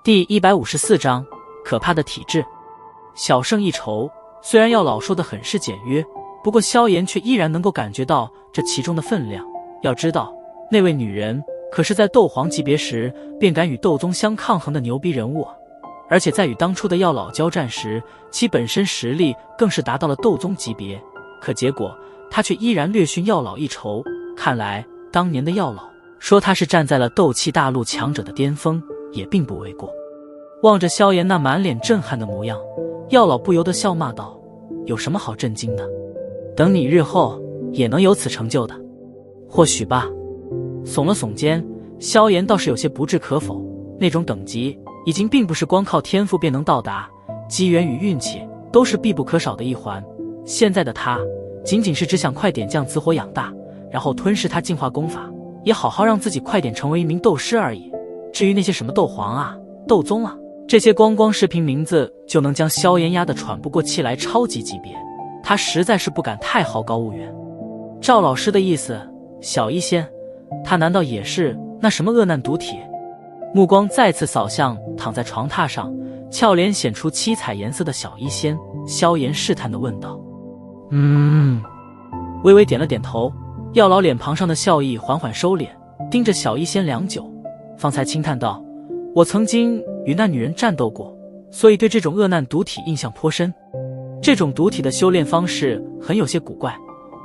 第154章，可怕的体质。小胜一筹，虽然药老说的很是简约，不过萧炎却依然能够感觉到这其中的分量。要知道，那位女人可是在斗皇级别时便敢与斗宗相抗衡的牛逼人物啊！而且在与当初的药老交战时，其本身实力更是达到了斗宗级别，可结果他却依然略逊药老一筹。看来当年的药老说他是站在了斗气大陆强者的巅峰，也并不为过。望着萧炎那满脸震撼的模样，药老不由得笑骂道：有什么好震惊的？等你日后也能有此成就的，或许吧。耸了耸肩，萧炎倒是有些不置可否，那种等级已经并不是光靠天赋便能到达，机缘与运气都是必不可少的一环。现在的他仅仅是只想快点将紫火养大，然后吞噬他进化功法，也好好让自己快点成为一名斗师而已。至于那些什么斗皇啊、斗宗啊，这些光视频名字就能将萧炎压得喘不过气来，超级级别，他实在是不敢太好高骛远。赵老师的意思，小医仙，他难道也是那什么恶难毒体？目光再次扫向躺在床榻上，俏脸显出七彩颜色的小医仙，萧炎试探地问道：微微点了点头。药老脸庞上的笑意缓缓收敛，盯着小医仙良久，方才轻叹道：我曾经与那女人战斗过，所以对这种恶难毒体印象颇深。这种毒体的修炼方式很有些古怪，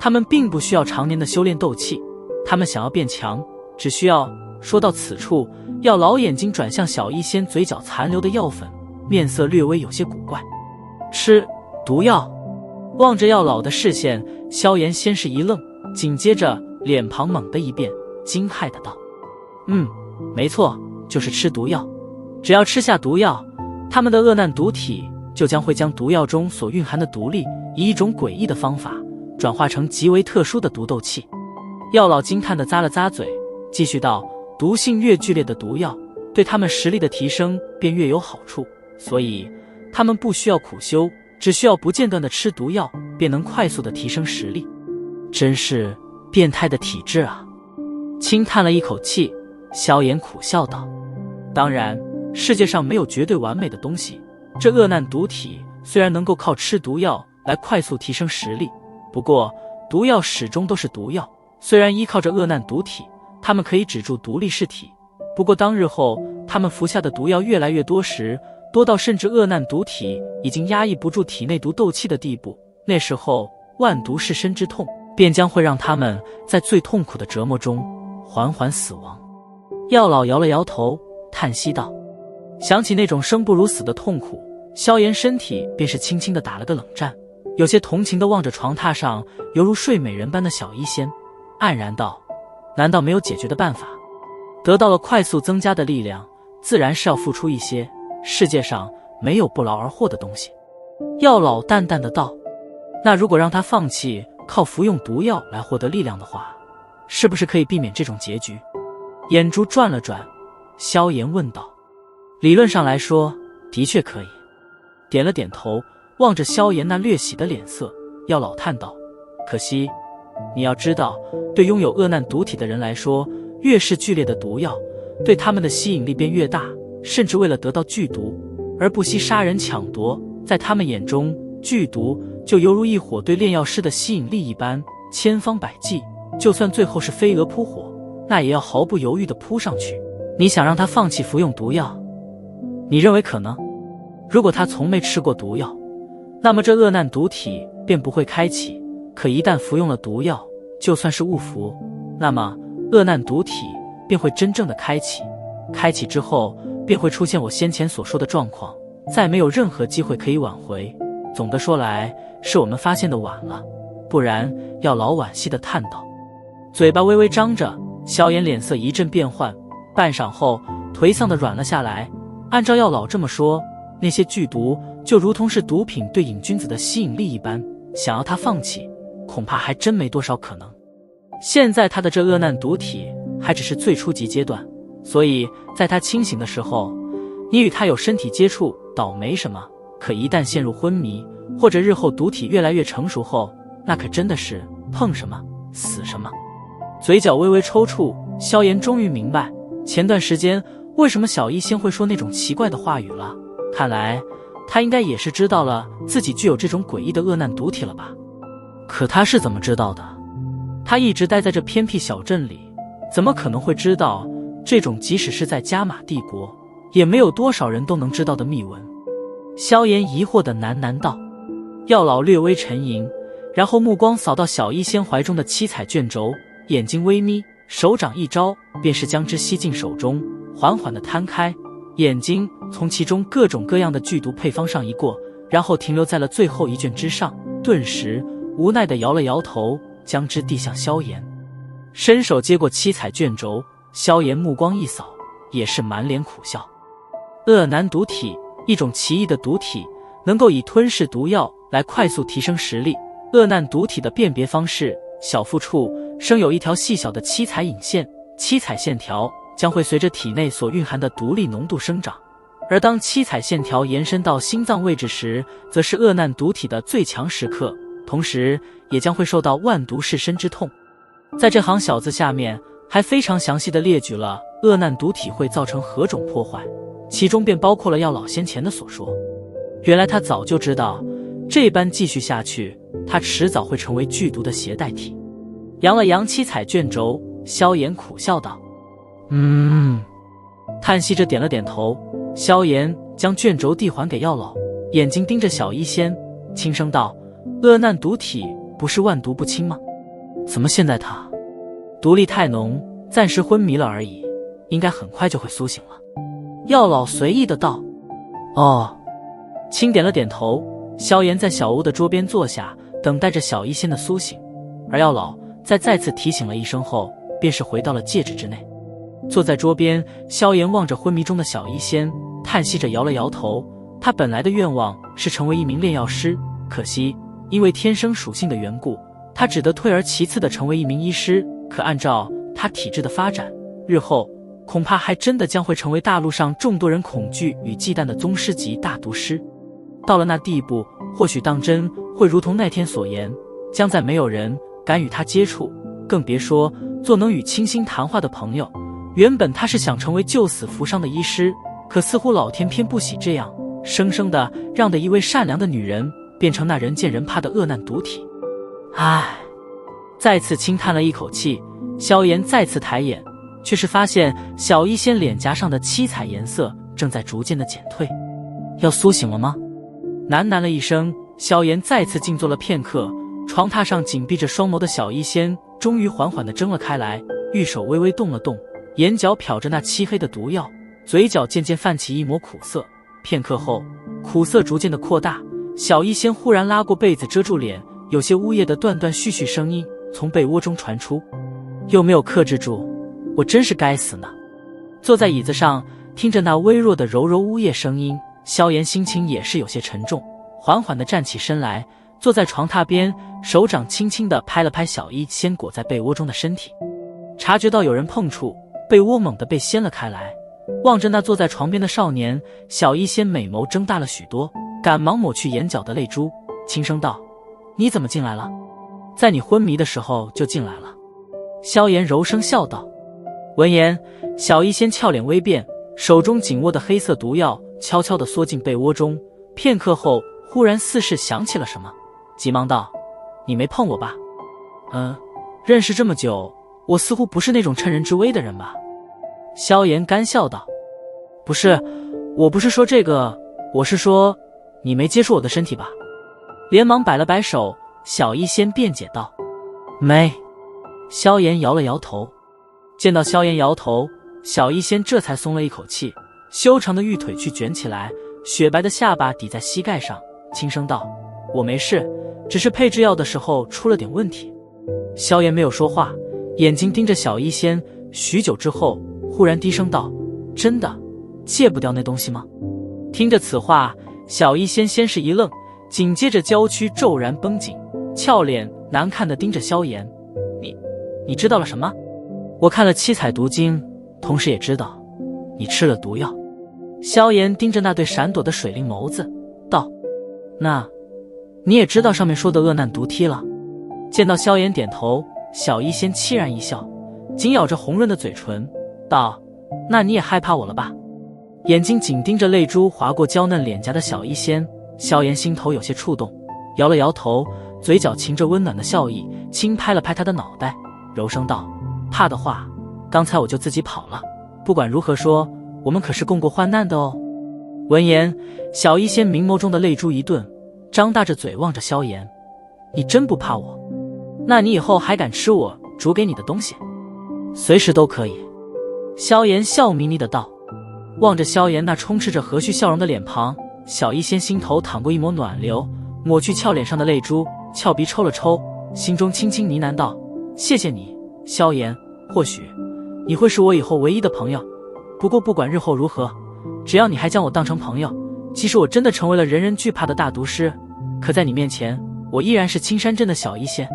他们并不需要常年的修炼斗气，他们想要变强，只需要……说到此处，药老眼睛转向小医仙嘴角残留的药粉，面色略微有些古怪。吃毒药？望着药老的视线，萧炎先是一愣，紧接着脸庞猛地一变，惊骇的道：没错，就是吃毒药。只要吃下毒药，他们的恶难毒体就将会将毒药中所蕴含的毒力以一种诡异的方法转化成极为特殊的毒斗气。药老惊叹地咂了咂嘴，继续道：毒性越剧烈的毒药，对他们实力的提升便越有好处，所以他们不需要苦修，只需要不间断地吃毒药，便能快速地提升实力。真是变态的体质啊！轻叹了一口气，萧炎苦笑道：当然，世界上没有绝对完美的东西，这恶难毒体虽然能够靠吃毒药来快速提升实力，不过毒药始终都是毒药，虽然依靠着恶难毒体，他们可以止住毒力噬体，不过当日后他们服下的毒药越来越多时，多到甚至恶难毒体已经压抑不住体内毒斗气的地步，那时候万毒噬身之痛便将会让他们在最痛苦的折磨中缓缓死亡。药老摇了摇头，叹息道：想起那种生不如死的痛苦，萧炎身体便是轻轻地打了个冷战，有些同情地望着床榻上犹如睡美人般的小医仙，黯然道：难道没有解决的办法？得到了快速增加的力量，自然是要付出一些，世界上没有不劳而获的东西。药老淡淡的道：那如果让他放弃靠服用毒药来获得力量的话，是不是可以避免这种结局？眼珠转了转，萧炎问道：理论上来说，的确可以。点了点头，望着萧炎那略喜的脸色，药老叹道：可惜，你要知道，对拥有恶难毒体的人来说，越是剧烈的毒药，对他们的吸引力便越大，甚至为了得到剧毒而不惜杀人抢夺，在他们眼中，剧毒就犹如一火对炼药师的吸引力一般，千方百计，就算最后是飞蛾扑火，那也要毫不犹豫地扑上去。你想让他放弃服用毒药，你认为可能？如果他从没吃过毒药，那么这恶难毒体便不会开启，可一旦服用了毒药，就算是误服，那么恶难毒体便会真正的开启，开启之后便会出现我先前所说的状况，再没有任何机会可以挽回。总的说来，是我们发现的晚了，不然药老惋惜地叹道。嘴巴微微张着，萧炎脸色一阵变幻，半晌后颓丧地软了下来。按照药老这么说，那些剧毒就如同是毒品对瘾君子的吸引力一般，想要他放弃，恐怕还真没多少可能。现在他的这恶难毒体还只是最初级阶段，所以在他清醒的时候，你与他有身体接触倒没什么，可一旦陷入昏迷，或者日后毒体越来越成熟后，那可真的是碰什么死什么。嘴角微微抽搐，萧炎终于明白，前段时间为什么小医仙会说那种奇怪的话语了？看来他应该也是知道了自己具有这种诡异的恶难毒体了吧？可他是怎么知道的？他一直待在这偏僻小镇里，怎么可能会知道这种即使是在加玛帝国也没有多少人都能知道的秘闻？萧炎疑惑地喃喃道。药老略微沉吟，然后目光扫到小医仙怀中的七彩卷轴，眼睛微眯，手掌一招，便是将之吸进手中，缓缓地摊开，眼睛从其中各种各样的剧毒配方上移过，然后停留在了最后一卷之上，顿时无奈地摇了摇头，将之递向萧炎。伸手接过七彩卷轴，萧炎目光一扫，也是满脸苦笑。恶难毒体，一种奇异的毒体，能够以吞噬毒药来快速提升实力。恶难毒体的辨别方式，小腹处生有一条细小的七彩引线，七彩线条将会随着体内所蕴含的毒力浓度生长，而当七彩线条延伸到心脏位置时，则是恶难毒体的最强时刻，同时也将会受到万毒噬身之痛。在这行小字下面还非常详细地列举了恶难毒体会造成何种破坏，其中便包括了药老先前的所说。原来他早就知道这般继续下去，他迟早会成为剧毒的携带体。扬了扬七彩卷轴，萧炎苦笑道：叹息着点了点头。萧炎将卷轴递还给药老，眼睛盯着小医仙，轻声道：恶难毒体不是万毒不侵吗？怎么现在他毒力太浓，暂时昏迷了而已，应该很快就会苏醒了。药老随意的道：哦。轻点了点头。萧炎在小屋的桌边坐下，等待着小医仙的苏醒，而药老在再次提醒了一声后，便是回到了戒指之内。坐在桌边，萧炎望着昏迷中的小医仙，叹息着摇了摇头。他本来的愿望是成为一名炼药师，可惜因为天生属性的缘故，他只得退而其次的成为一名医师。可按照他体质的发展，日后恐怕还真的将会成为大陆上众多人恐惧与忌惮的宗师级大毒师。到了那地步，或许当真会如同那天所言，将再没有人敢与他接触，更别说做能与倾心谈话的朋友。原本他是想成为救死扶伤的医师，可似乎老天偏不喜这样，生生的让的一位善良的女人变成那人见人怕的恶难毒体。唉，再次轻叹了一口气，萧炎再次抬眼，却是发现小医仙脸颊上的七彩颜色正在逐渐的减退。要苏醒了吗？喃喃了一声，萧炎再次静坐了片刻，床榻上紧闭着双眸的小医仙终于缓缓地睁了开来，玉手微微动了动，眼角瞟着那漆黑的毒药，嘴角渐渐泛起一抹苦涩。片刻后，苦涩逐渐的扩大，小医仙忽然拉过被子遮住脸，有些呜咽的断断续续声音从被窝中传出：又没有克制住，我真是该死呢。坐在椅子上，听着那微弱的柔柔呜咽声音，萧炎心情也是有些沉重，缓缓地站起身来，坐在床榻边，手掌轻轻地拍了拍小医仙裹在被窝中的身体。察觉到有人碰触，被窝猛地被掀了开来，望着那坐在床边的少年，小医仙美眸睁大了许多，赶忙抹去眼角的泪珠，轻声道：你怎么进来了？在你昏迷的时候就进来了。萧炎柔声笑道。闻言，小医仙俏脸微变，手中紧握的黑色毒药悄悄地缩进被窝中，片刻后忽然似是想起了什么，急忙道：你没碰我吧？认识这么久，我似乎不是那种趁人之危的人吧？萧炎干笑道：不是，我不是说这个，我是说你没接触我的身体吧？连忙摆了摆手，小医仙辩解道：没。萧炎摇了摇头。见到萧炎摇头，小医仙这才松了一口气，修长的玉腿去卷起来，雪白的下巴抵在膝盖上，轻声道：我没事，只是配制药的时候出了点问题。萧炎没有说话，眼睛盯着小医仙，许久之后忽然低声道：真的戒不掉那东西吗？听着此话，小医仙先是一愣，紧接着娇躯骤然绷紧，俏脸难看地盯着萧炎：你知道了什么？我看了七彩毒经，同时也知道你吃了毒药。萧炎盯着那对闪躲的水灵眸子道：那你也知道上面说的恶难毒梯了？见到萧炎点头，小医仙凄然一笑，紧咬着红润的嘴唇道：那你也害怕我了吧？眼睛紧盯着泪珠划过娇嫩脸颊的小医仙，萧炎心头有些触动，摇了摇头，嘴角噙着温暖的笑意，轻拍了拍他的脑袋，柔声道：怕的话，刚才我就自己跑了。不管如何说，我们可是共过患难的哦。闻言，小医仙明眸中的泪珠一顿，张大着嘴望着萧炎：你真不怕我？那你以后还敢吃我煮给你的东西？随时都可以。萧炎笑眯眯的道。望着萧炎那充斥着和煦笑容的脸庞，小医仙心头淌过一抹暖流，抹去俏脸上的泪珠，俏鼻抽了抽，心中轻轻呢喃道：谢谢你，萧炎，或许你会是我以后唯一的朋友。不过不管日后如何，只要你还将我当成朋友，即使我真的成为了人人惧怕的大毒师，可在你面前，我依然是青山镇的小医仙。